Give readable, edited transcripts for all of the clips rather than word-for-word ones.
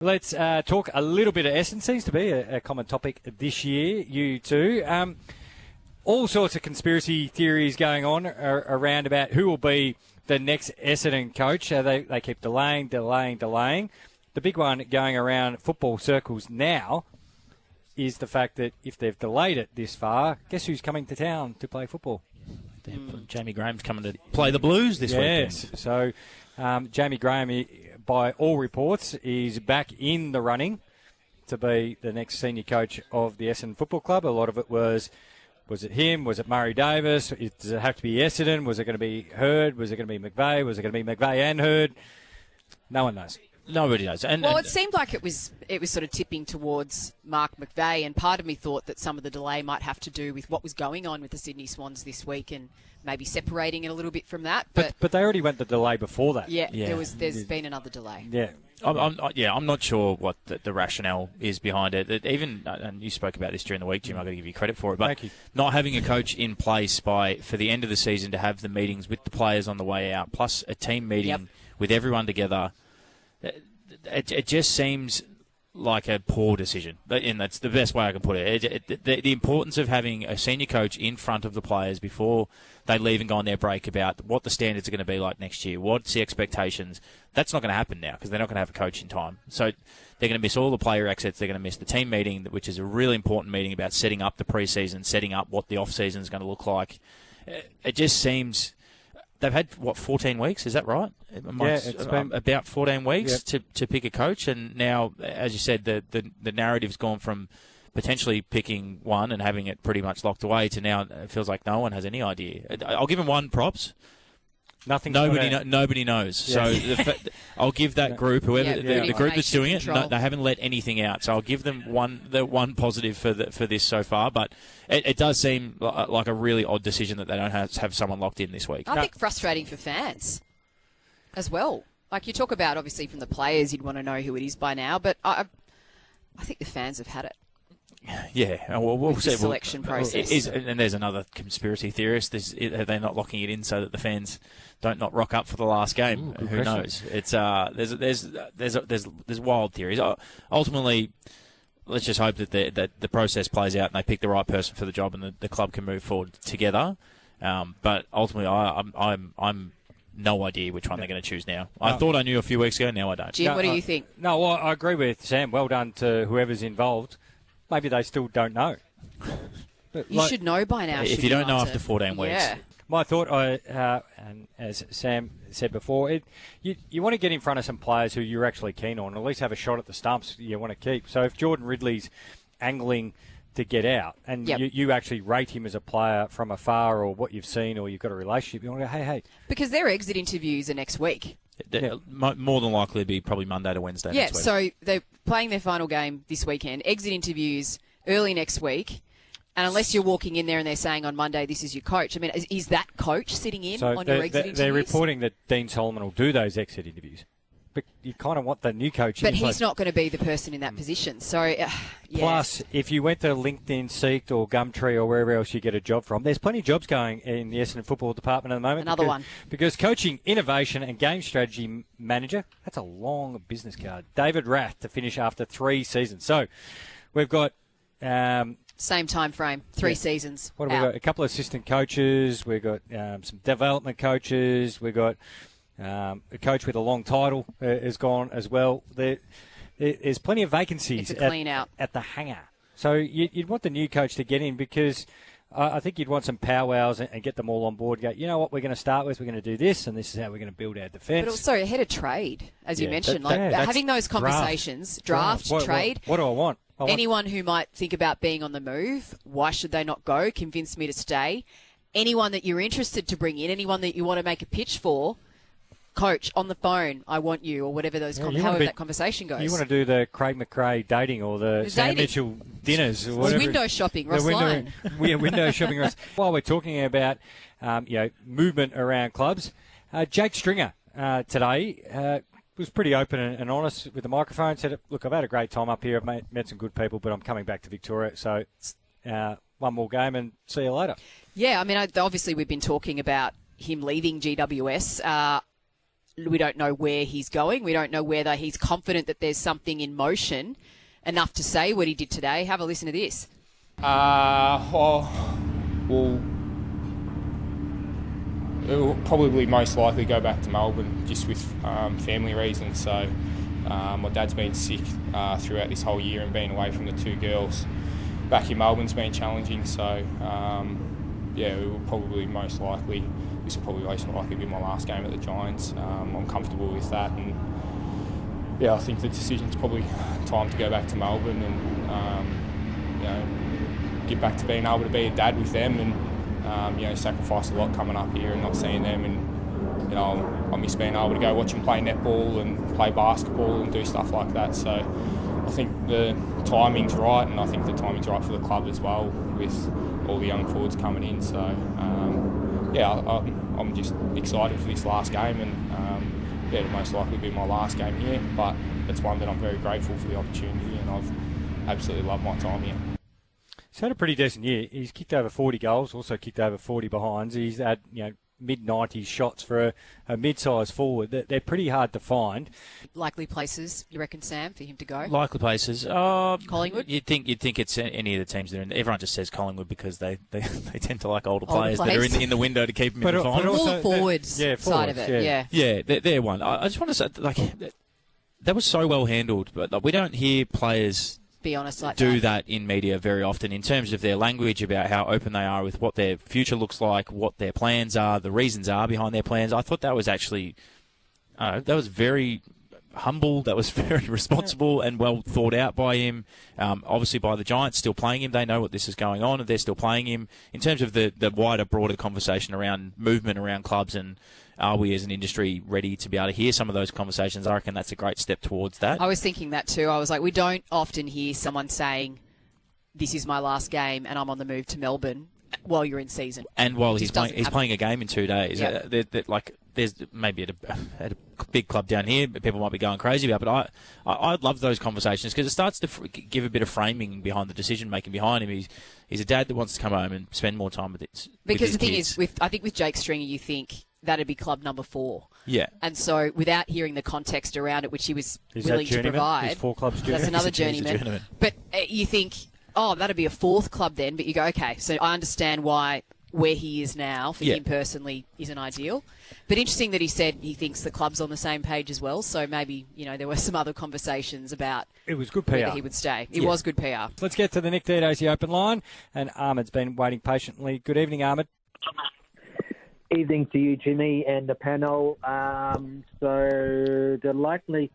Let's talk a little bit of Essendon. Seems to be a common topic this year, you two. All sorts of conspiracy theories going on around about who will be the next Essendon coach. They keep delaying. The big one going around football circles now is the fact that if they've delayed it this far, guess who's coming to town to play football? Jamie Graham's coming to play the Blues this weekend. Yes, so Jamie Graham, by all reports, is back in the running to be the next senior coach of the Essendon Football Club. A lot of it was it him? Was it Murray Davis? Does it have to be Essendon? Was it going to be Hurd? Was it going to be McVeigh? Was it going to be McVeigh and Hurd? No one knows. Nobody knows. It seemed like it was sort of tipping towards Mark McVeigh, and part of me thought that some of the delay might have to do with what was going on with the Sydney Swans this week and maybe separating it a little bit from that. But they already went the delay before that. Yeah. There's been another delay. Yeah. I'm not sure what the rationale is behind it. Even, and you spoke about this during the week, Jim, I've got to give you credit for it, but not having a coach in place for the end of the season to have the meetings with the players on the way out, plus a team meeting with everyone together, it just seems like a poor decision, and that's the best way I can put it. The importance of having a senior coach in front of the players before they leave and go on their break about what the standards are going to be like next year, what's the expectations, that's not going to happen now because they're not going to have a coach in time. So they're going to miss all the player exits, they're going to miss the team meeting, which is a really important meeting about setting up the pre-season, setting up what the off-season is going to look like. It just seems... They've had, 14 weeks? Is that right? It's been about 14 weeks to pick a coach. And now, as you said, the narrative's gone from potentially picking one and having it pretty much locked away to now it feels like no one has any idea. I'll give them one props. Nobody knows. Yeah. So I'll give that group, whoever the group that's doing it, they haven't let anything out. So I'll give them one positive for this so far. But it does seem like a really odd decision that they don't have someone locked in this week. I think frustrating for fans as well. Like you talk about, obviously from the players, you'd want to know who it is by now. But I think the fans have had it. Yeah, we'll see. Selection process. And there's another conspiracy theorist. Are they not locking it in so that the fans don't not rock up for the last game? Who knows? It's there's wild theories. Ultimately, let's just hope that the process plays out and they pick the right person for the job and the club can move forward together. But ultimately, I'm no idea which one they're going to choose now. I thought I knew a few weeks ago. Now I don't. Jim, what do you think? No, I agree with Sam. Well done to whoever's involved. Maybe they still don't know. You should know by now. If you don't know after 14 weeks. Yeah. My thought, and as Sam said before, you want to get in front of some players who you're actually keen on, at least have a shot at the stumps you want to keep. So if Jordan Ridley's angling to get out and you actually rate him as a player from afar or what you've seen or you've got a relationship, you want to go, hey. Because their exit interviews are next week. More than likely, it'd be probably Monday to Wednesday next week. So they're playing their final game this weekend. Exit interviews early next week. And unless you're walking in there and they're saying on Monday, this is your coach, I mean, is that coach sitting in on your exit interviews? They're reporting that Dean Solomon will do those exit interviews. But you kind of want the new coach. But he's not going to be the person in that position. So, Plus, if you went to LinkedIn, Seek or Gumtree or wherever else you get a job from, there's plenty of jobs going in the Essendon Football Department at the moment. Another one. Because coaching, innovation and game strategy manager, that's a long business card. David Rath to finish after 3 seasons. So, we've got... same time frame, 3 seasons. What have we got? A couple of assistant coaches. We've got some development coaches. We've got... a coach with a long title is gone as well. There's plenty of vacancies it's a clean out at the hangar. So you'd want the new coach to get in because I think you'd want some powwows and get them all on board. Go, you know what we're going to start with? We're going to do this, and this is how we're going to build our defence. But also ahead of trade, as you mentioned. Having those conversations, draft. Trade. What do I want? Anyone who might think about being on the move, why should they not go? Convince me to stay. Anyone that you're interested to bring in, anyone that you want to make a pitch for, coach, on the phone, I want you, or whatever however that conversation goes. You want to do the Craig McRae dating or the Sam Mitchell dinners or whatever. Window shopping, Ross Lyon. Window shopping. While we're talking about movement around clubs, Jake Stringer today was pretty open and honest with the microphone. Said, look, I've had a great time up here. I've met some good people, but I'm coming back to Victoria. So one more game and see you later. Yeah, I mean, obviously we've been talking about him leaving GWS. we don't know where he's going. We don't know whether he's confident that there's something in motion enough to say what he did today. Have a listen to this. Well, it will probably most likely go back to Melbourne just with family reasons. So my dad's been sick throughout this whole year, and being away from the two girls back in Melbourne's been challenging. So it will probably most likely be my last game at the Giants. I'm comfortable with that, and I think the decision's probably time to go back to Melbourne and get back to being able to be a dad with them, and sacrifice a lot coming up here and not seeing them. And I miss being able to go watch them play netball and play basketball and do stuff like that. So I think the timing's right, and I think the timing's right for the club as well, with all the young forwards coming in. So I'm just excited for this last game, and it'll most likely be my last game here, but it's one that I'm very grateful for the opportunity, and I've absolutely loved my time here. He's had a pretty decent year. He's kicked over 40 goals, also kicked over 40 behinds. He's had mid-90s shots for a mid-sized forward. They're pretty hard to find. Likely places, you reckon, Sam, for him to go? Likely places. Collingwood? You'd think it's any of the teams that are in. Everyone just says Collingwood because they tend to like older players that are in the window to keep them in the finals. All the forwards side of it, Yeah, they're one. I just want to say, that was so well handled, but we don't hear players be honest like do that in media very often in terms of their language about how open they are with what their future looks like, what their plans are, the reasons are behind their plans. I thought that was actually that was very humble, that was very responsible and well thought out by him. Obviously by the Giants still playing him. They know what this is going on and they're still playing him. In terms of the wider, broader conversation around movement around clubs and are we as an industry ready to be able to hear some of those conversations, I reckon that's a great step towards that. I was thinking that too. I was like, we don't often hear someone saying, this is my last game and I'm on the move to Melbourne while you're in season. And while he's playing a game in 2 days. Yep. There's maybe at a big club down here, people might be going crazy about it, but I love those conversations because it starts to give a bit of framing behind the decision-making behind him. He's a dad that wants to come home and spend more time with it. Because the thing kids. is, I think with Jake Stringer, you think that'd be club number 4. Yeah. And so without hearing the context around it, which he was willing to journeyman? provide. He's 4 clubs journeyman. That's another He's a journeyman. But you think, that'd be a 4th club then. But you go, okay, so I understand why where he is now for him personally isn't ideal. But interesting that he said he thinks the club's on the same page as well. So maybe, there were some other conversations about it was good PR. whether he would stay. It was good PR. Let's get to the Nick Didosi open line. And Ahmed's been waiting patiently. Good evening, Ahmed. Evening to you, Jimmy, and the panel. So the likely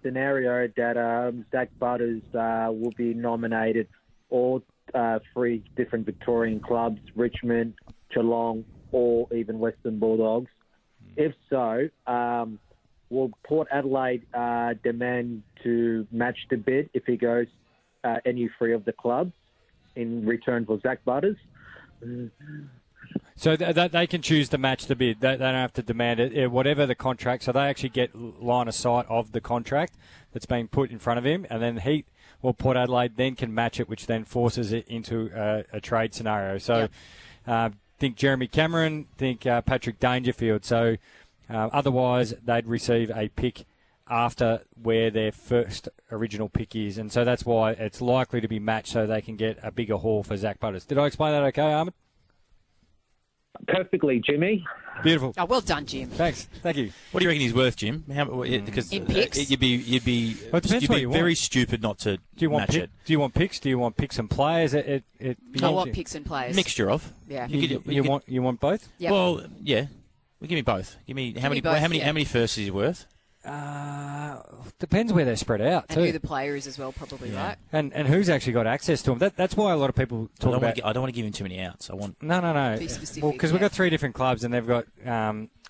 scenario that Zak Butters will be nominated all 3 different Victorian clubs, Richmond, Geelong, or even Western Bulldogs. If so, will Port Adelaide demand to match the bid if he goes any 3 of the clubs in return for Zak Butters? So they can choose to match the bid. They don't have to demand it. Whatever the contract, so they actually get line of sight of the contract that's being put in front of him, and then Port Adelaide then can match it, which then forces it into a trade scenario. So think Jeremy Cameron, think Patrick Dangerfield. So otherwise they'd receive a pick after where their first original pick is, and so that's why it's likely to be matched so they can get a bigger haul for Zak Butters. Did I explain that okay, Ahmed? Perfectly, Jimmy. Beautiful. Oh, well done, Jim. Thanks. Thank you. What do you reckon he's worth, Jim? Because in picks? you'd be very stupid not to match it. Do you want picks? Do you want picks and players? I want picks and players. Mixture of. Yeah. You want both? Yep. Well, yeah. Well, give me both. Give me how many firsts is he worth? Depends where they're spread out and too. Who the player is as well, probably, right? And who's actually got access to them. That's why a lot of people talk about. I don't want to give him too many outs. I want no. Be specific, Well, because we've got 3 different clubs and they've got.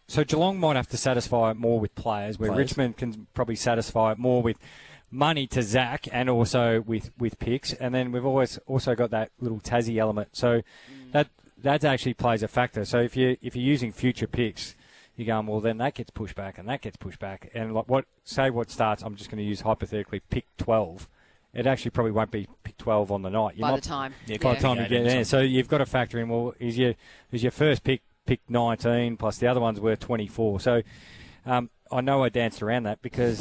So Geelong might have to satisfy it more with players, where Richmond can probably satisfy it more with money to Zach and also with picks. And then we've always also got that little Tassie element. So that actually plays a factor. So if you're using future picks, you're going, well, then that gets pushed back and that gets pushed back. And what starts, I'm just going to use hypothetically pick 12. It actually probably won't be pick 12 on the night. By the time you get there. So you've got to factor in, well, is your first pick 19 plus the other one's worth 24. So I know I danced around that because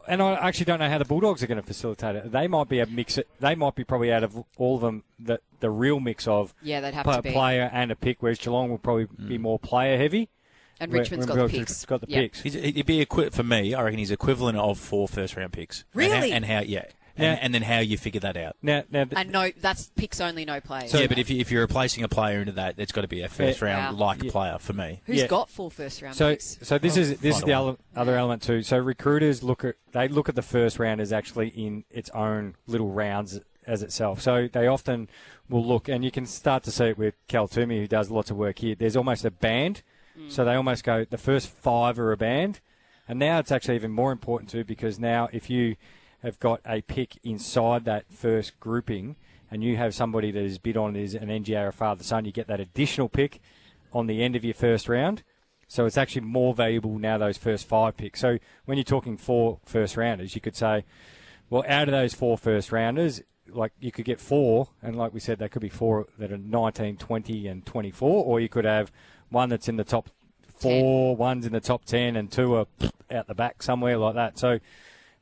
and I actually don't know how the Bulldogs are going to facilitate it. They might be a mix. They might be probably out of all of them the real mix of they'd have to be player and a pick, whereas Geelong will probably be more player heavy. And Richmond's got the picks. Got the picks. He'd be for me. I reckon he's equivalent of 4 first-round picks. Really? And then how you figure that out. Now, and no, that's picks only, no players. So, but if you're replacing a player into that, it's got to be a first-round player for me. Who's got 4 first-round picks? So this is the other element too. So recruiters look at the first round as actually in its own little rounds as itself. So they often will look, and you can start to see it with Cal Toomey, who does lots of work here. There's almost a band. So they almost go, the first 5 are a band. And now it's actually even more important too, because now if you have got a pick inside that first grouping and you have somebody that is bid on as an NGA or father-son, you get that additional pick on the end of your first round. So it's actually more valuable now, those first 5 picks. So when you're talking 4 first-rounders, you could say, well, out of those 4 first-rounders, like you could get 4, and like we said, there could be 4 that are 19, 20, and 24, or you could have one that's in the top 4, 1's in the top 10, and 2 are out the back somewhere like that. So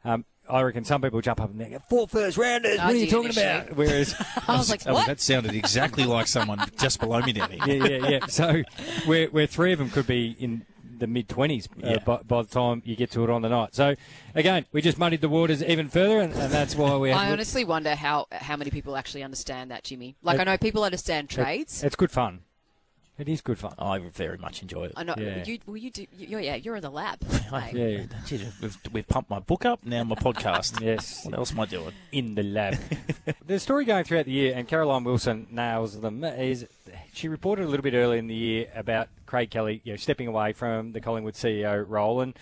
I reckon some people jump up and they go, 4 first-rounders, what are you talking about? Whereas I was like, what? That sounded exactly like someone just below me down here. Yeah. So where 3 of them could be in the mid-20s by the time you get to it on the night. So, again, we just muddied the waters even further, and that's why we... I honestly wonder how many people actually understand that, Jimmy. Like, I know people understand trades. It's good fun. It is good fun. I very much enjoyed it. I know. Yeah. You're in the lab. Yeah. Geez, we've pumped my book up, now my podcast. Yes. What else am I doing? In the lab. The story going throughout the year, and Caroline Wilson nails them, is she reported a little bit early in the year about Craig Kelly stepping away from the Collingwood CEO role, and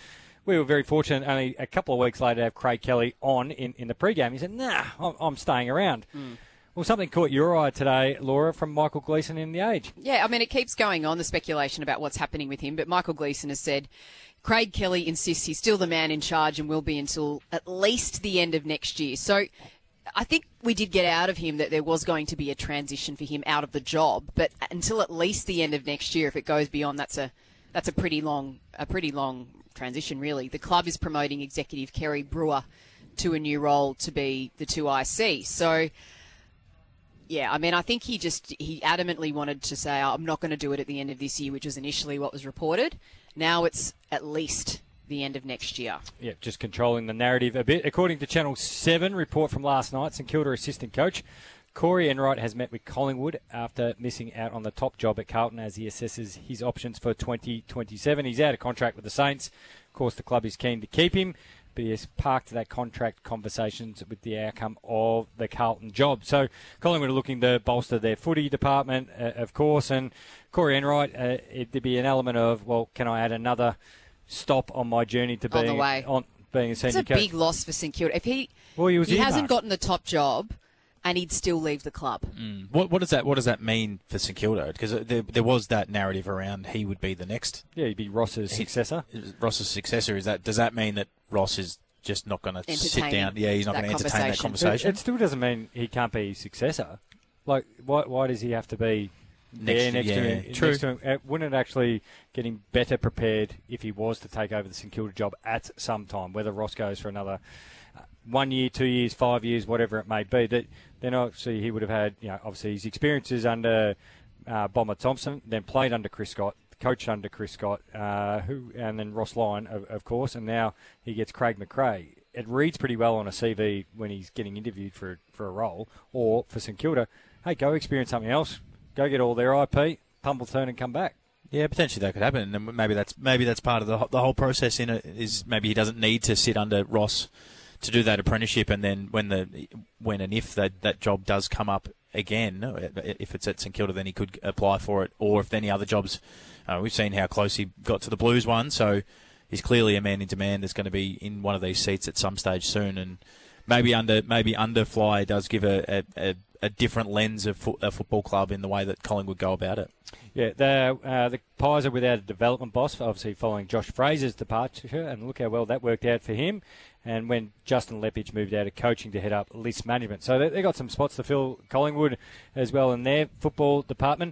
we were very fortunate only a couple of weeks later to have Craig Kelly on in the pre-game. He said, I'm staying around. Well, something caught your eye today, Laura, from Michael Gleeson in The Age. Yeah, I mean, it keeps going on, the speculation about what's happening with him, but Michael Gleeson has said Craig Kelly insists he's still the man in charge and will be until at least the end of next year. So I think we did get out of him that there was going to be a transition for him out of the job, but until at least the end of next year, if it goes beyond, that's a pretty long transition, really. The club is promoting executive Kerry Brewer to a new role to be the 2IC. So... yeah, I mean, I think he adamantly wanted to say, I'm not going to do it at the end of this year, which was initially what was reported. Now it's at least the end of next year. Yeah, just controlling the narrative a bit. According to Channel 7 report from last night, St Kilda assistant coach Corey Enright has met with Collingwood after missing out on the top job at Carlton as he assesses his options for 2027. He's out of contract with the Saints. Of course, the club is keen to keep him, but he has parked that contract conversations with the outcome of the Carlton job. So Collingwood are looking to bolster their footy department, of course, and Corey Enright, there'd be an element of, well, can I add another stop on my journey to being a senior coach? It's a big loss for St Kilda. If he hasn't gotten the top job, and he'd still leave the club. What does that mean for St Kilda? Because there was that narrative around he would be the next. Yeah, he'd be Ross's successor. Ross's successor, does that mean that Ross is just not going to sit down? Yeah, he's not going to entertain that conversation. It still doesn't mean he can't be his successor. Like, why does he have to be next to him? True. Next to him? Wouldn't it actually get him better prepared if he was to take over the St Kilda job at some time, whether Ross goes for another 1 year, 2 years, 5 years, whatever it may be, that then obviously he would have had, obviously his experiences under Bomber Thompson, then played under Chris Scott, coached under Chris Scott, and then Ross Lyon, of course, and now he gets Craig McRae. It reads pretty well on a CV when he's getting interviewed for a role, or for St Kilda, hey, go experience something else, go get all their IP, tumble turn and come back. Yeah, potentially that could happen, and maybe that's part of the whole process in it, is maybe he doesn't need to sit under Ross to do that apprenticeship, and then when and if that job does come up again, if it's at St Kilda, then he could apply for it, or if any other jobs. We've seen how close he got to the Blues one, so he's clearly a man in demand that's going to be in one of these seats at some stage soon, and maybe under Fly does give a different lens of a football club in the way that Collingwood go about it. Yeah, the Pies are without a development boss, obviously following Josh Fraser's departure, and look how well that worked out for him. And when Justin Lepage moved out of coaching to head up list management. So they've got some spots to fill, Collingwood, as well in their football department.